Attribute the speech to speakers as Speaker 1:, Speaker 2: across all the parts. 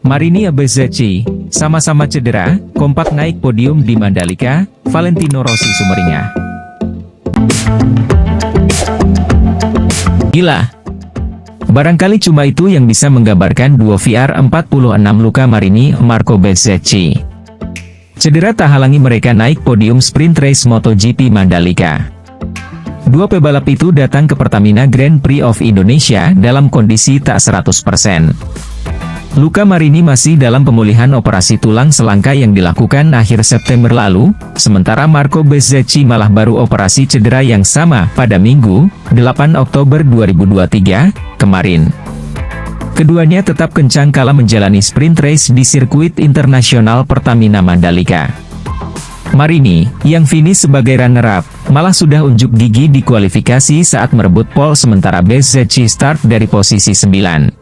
Speaker 1: Marini Bezzecchi, sama-sama cedera, kompak naik podium di Mandalika, Valentino Rossi sumringah. Gila! Barangkali cuma itu yang bisa menggambarkan duo VR46 Luca Marini, Marco Bezzecchi. Cedera tak halangi mereka naik podium sprint race MotoGP Mandalika. Dua pebalap itu datang ke Pertamina Grand Prix of Indonesia dalam kondisi tak 100%. Luca Marini masih dalam pemulihan operasi tulang selangka yang dilakukan akhir September lalu, sementara Marco Bezzecchi malah baru operasi cedera yang sama pada Minggu, 8 Oktober 2023, kemarin. Keduanya tetap kencang kala menjalani sprint race di sirkuit internasional Pertamina Mandalika. Marini, yang finish sebagai runner-up, malah sudah unjuk gigi di kualifikasi saat merebut pole sementara Bezzecchi start dari posisi 9.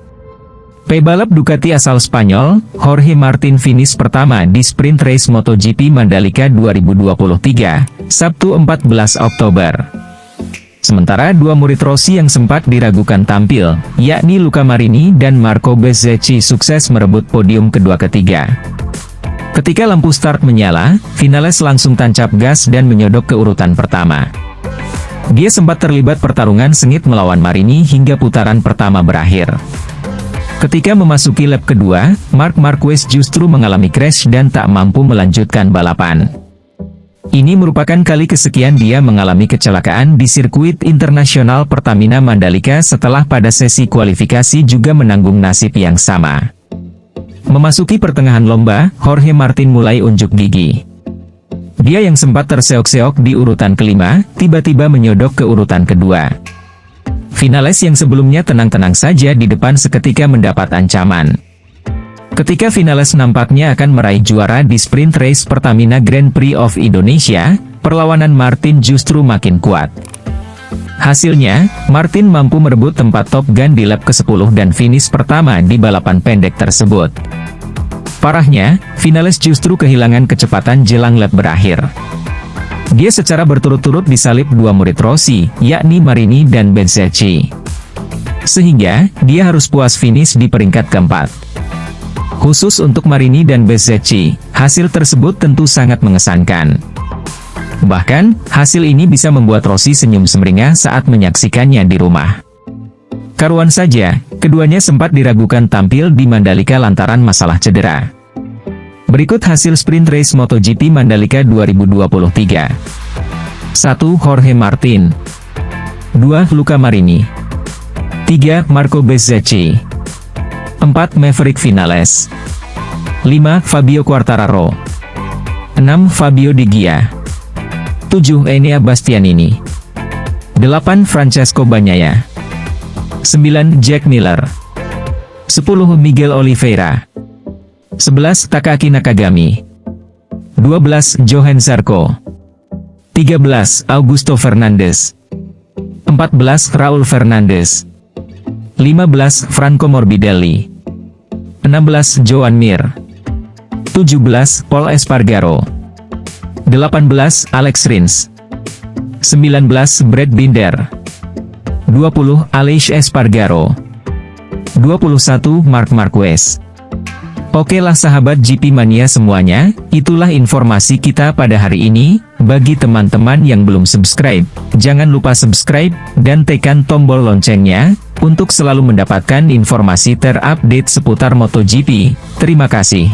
Speaker 1: Pebalap Ducati asal Spanyol, Jorge Martin finish pertama di sprint race MotoGP Mandalika 2023, Sabtu 14 Oktober. Sementara dua murid Rossi yang sempat diragukan tampil, yakni Luca Marini dan Marco Bezzecchi sukses merebut podium kedua-ketiga. Ketika lampu start menyala, Vinales langsung tancap gas dan menyodok ke urutan pertama. Dia sempat terlibat pertarungan sengit melawan Marini hingga putaran pertama berakhir. Ketika memasuki lap kedua, Marc Marquez justru mengalami crash dan tak mampu melanjutkan balapan. Ini merupakan kali kesekian dia mengalami kecelakaan di sirkuit internasional Pertamina Mandalika setelah pada sesi kualifikasi juga menanggung nasib yang sama. Memasuki pertengahan lomba, Jorge Martin mulai unjuk gigi. Dia yang sempat terseok-seok di urutan kelima, tiba-tiba menyodok ke urutan kedua. Vinales yang sebelumnya tenang-tenang saja di depan seketika mendapat ancaman. Ketika Vinales nampaknya akan meraih juara di sprint race Pertamina Grand Prix of Indonesia, perlawanan Martin justru makin kuat. Hasilnya, Martin mampu merebut tempat Top Gun di lap ke-10 dan finish pertama di balapan pendek tersebut. Parahnya, Vinales justru kehilangan kecepatan jelang lap berakhir. Dia secara berturut-turut disalip dua murid Rossi, yakni Marini dan Bezzecchi. Sehingga, dia harus puas finish di peringkat keempat. Khusus untuk Marini dan Bezzecchi, hasil tersebut tentu sangat mengesankan. Bahkan, hasil ini bisa membuat Rossi senyum sumringah saat menyaksikannya di rumah. Karuan saja, keduanya sempat diragukan tampil di Mandalika lantaran masalah cedera. Berikut hasil sprint race MotoGP Mandalika 2023. 1. Jorge Martin. 2. Luca Marini. 3. Marco Bezzecchi. 4. Maverick Vinales. 5. Fabio Quartararo. 6. Fabio Di Gia. 7. Enea Bastianini. 8. Francesco Bagnaia. 9. Jack Miller. 10. Miguel Oliveira. 11. Takaki Nakagami. 12. Johan Zarco. 13. Augusto Fernandez. 14. Raul Fernandez. 15. Franco Morbidelli. 16. Joan Mir. 17. Pol Espargaro. 18. Alex Rins. 19. Brad Binder. 20. Aleix Espargaro. 21. Marc Marquez. Oke lah sahabat GP Mania semuanya, itulah informasi kita pada hari ini. Bagi teman-teman yang belum subscribe, jangan lupa subscribe, dan tekan tombol loncengnya, untuk selalu mendapatkan informasi terupdate seputar MotoGP. Terima kasih.